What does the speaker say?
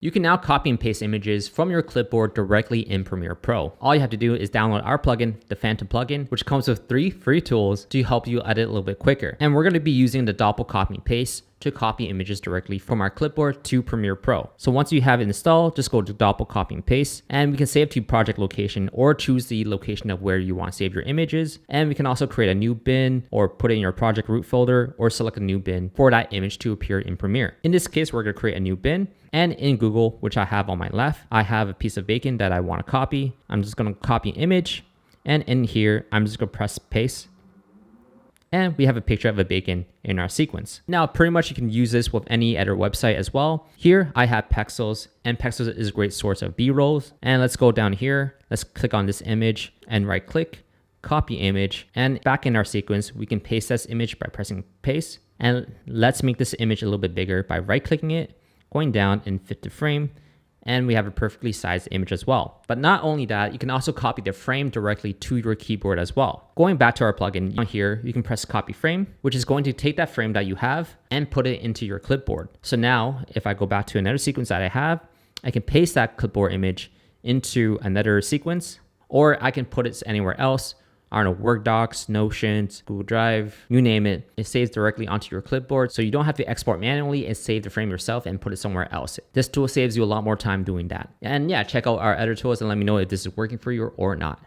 You can now copy and paste images from your clipboard directly in Premiere Pro. All you have to do is download our plugin, the Phantom plugin, which comes with 3 free tools to help you edit a little bit quicker. And we're going to be using the Doppel copy and paste to copy images directly from our clipboard to Premiere Pro. So once you have it installed, just go to Doppel copy and paste, and we can save to project location or choose the location of where you want to save your images. And we can also create a new bin or put it in your project root folder or select a new bin for that image to appear in Premiere. In this case, we're going to create a new bin. And in Google, which I have on my left, I have a piece of bacon that I want to copy. I'm just going to copy an image. And in here, I'm just going to press paste. And we have a picture of a bacon in our sequence. Now, pretty much you can use this with any editor website as well. Here I have Pexels, and Pexels is a great source of B-rolls. And let's go down here. Let's click on this image and right click, copy image. And back in our sequence, we can paste this image by pressing paste. And let's make this image a little bit bigger by right clicking it, going down and fit the frame, and we have a perfectly sized image as well. But not only that, you can also copy the frame directly to your keyboard as well. Going back to our plugin on here, you can press copy frame, which is going to take that frame that you have and put it into your clipboard. So now if I go back to another sequence that I have, I can paste that clipboard image into another sequence, or I can put it anywhere else. I don't know, Word docs, Notions, Google Drive, you name it. It saves directly onto your clipboard, so you don't have to export manually and save the frame yourself and put it somewhere else. This tool saves you a lot more time doing that. And yeah, check out our editor tools and let me know if this is working for you or not.